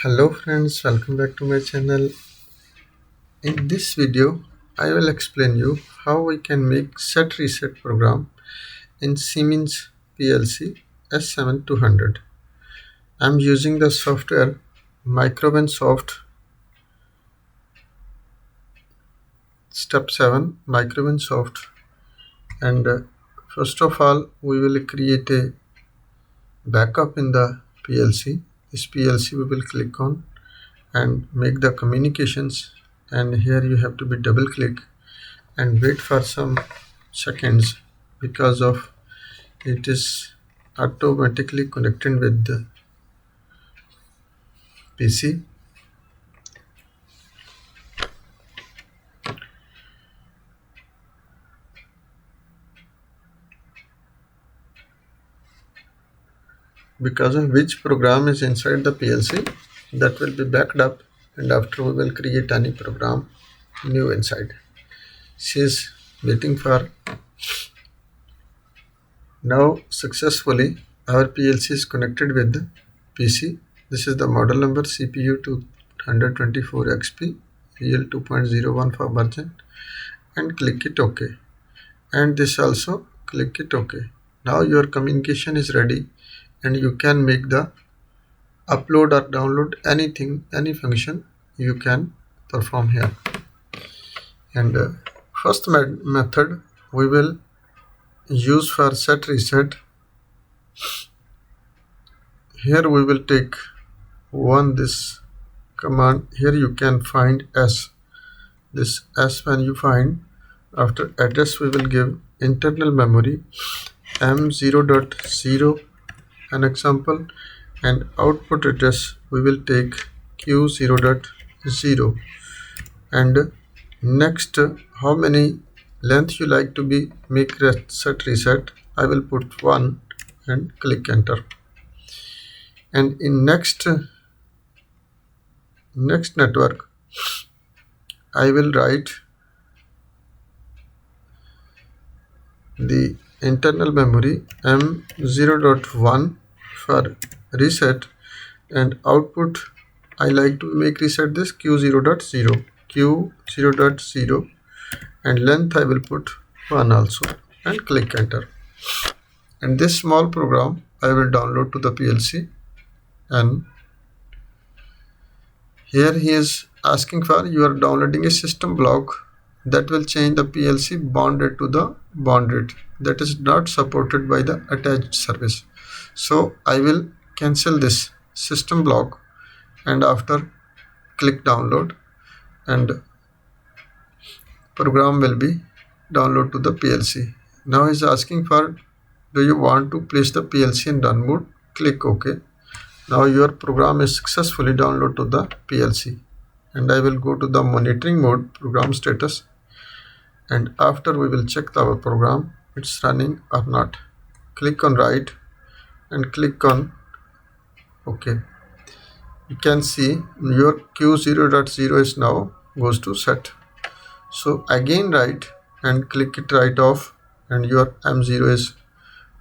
Hello friends, welcome back to my channel. In this video, I will explain you how we can make set reset program in Siemens PLC S7-200. I am using the software Microvensoft Step 7 Microvensoft, and first of all we will create a backup in the PLC. This PLC we will click on and make the communications, and here you have to be double click and wait for some seconds because of it is automatically connected with the PC. Because of which program is inside the PLC, that will be backed up, and after we will create any program new inside. She is waiting for. Now successfully our PLC is connected with the PC. This is the model number CPU 224 XP real 2.01 for version, and click it OK, and this also click it OK. Now your communication is ready and you can make the upload or download anything, any function you can perform here. And first method we will use for set reset. Here we will take this command. Here you can find S. This S, when you find, after address we will give internal memory M0.0 an example, and output address we will take Q0.0, and next how many length you like to be make set reset, I will put 1 and click enter. And in next network I will write the internal memory M0.1 for reset, and output I like to make reset this Q0.0, and length I will put 1 also, and click enter. And this small program I will download to the PLC, and here he is asking for you are downloading a system block that will change the PLC baud rate to the baud rate that is not supported by the attached service. So I will cancel this system block, and after click download, and program will be download to the PLC. Now he is asking for do you want to place the PLC in run mode? Click OK. Now your program is successfully downloaded to the PLC, and I will go to the monitoring mode program status, and after we will check our program it's running or not. Click on write and click on OK. You can see your Q0.0 is now goes to set. So again write and click it right off, and your M0 is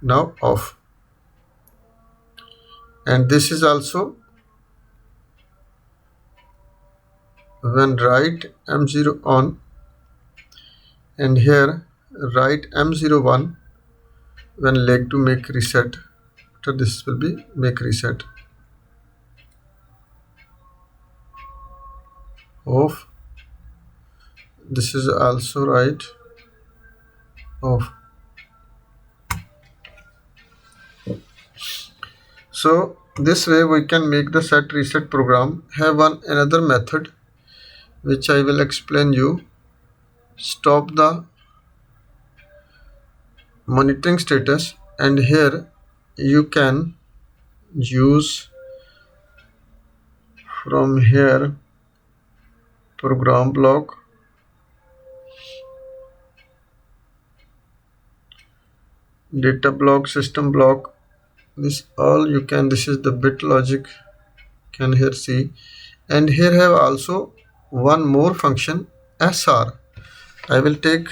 now off. And this is also when write M0 on, and here write M01 when like to make reset. After this will be make reset off. This is also right off. So this way we can make the set reset program. Have another method which I will explain you. Stop the monitoring status, and here you can use from here program block, data block, system block. This all you can, this is the bit logic, can here see, and here have also one more function SR. I will take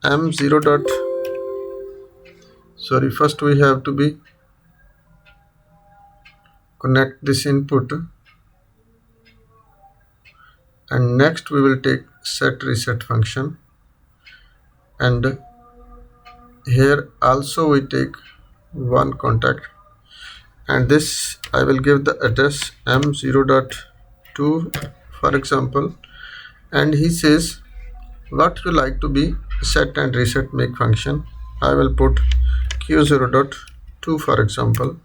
M0. First we have to be connect this input And next we will take set reset function, and here also we take one contact, and this I will give the address m0.2 for example, and he says what you like to be set and reset make function. I will put q0.2 for example,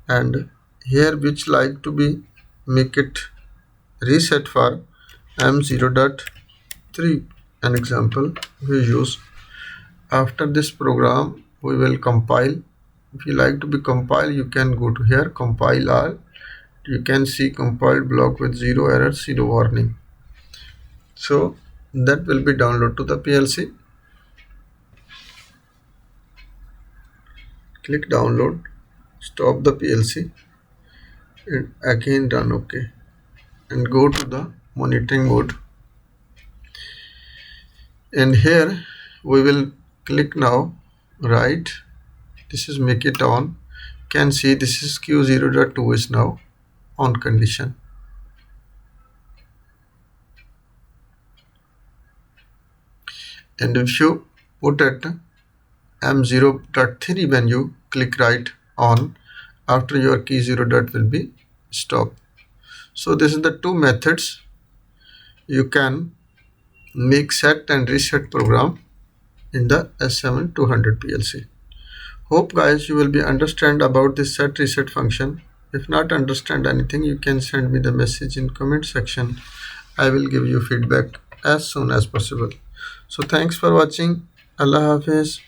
and here which like to be make it reset for m0.3 an example we use. After this program we will compile. If you like to be compile, you can go to here compile all. You can see compiled block with zero error, zero warning. So that will be download to the PLC. Click download, stop the PLC, and again run OK, and go to the monitoring mode. And here we will click now right. This is make it on. Can see this is Q0.2 is now on condition. And if you put it M0.3 when you click right on, after your key 0 dot will be stop. So this is the two methods you can make set and reset program in the S7-200 PLC. Hope guys you will be understand about this set reset function. If not understand anything, you can send me the message in comment section. I will give you feedback as soon as possible. So thanks for watching. Allah Hafiz.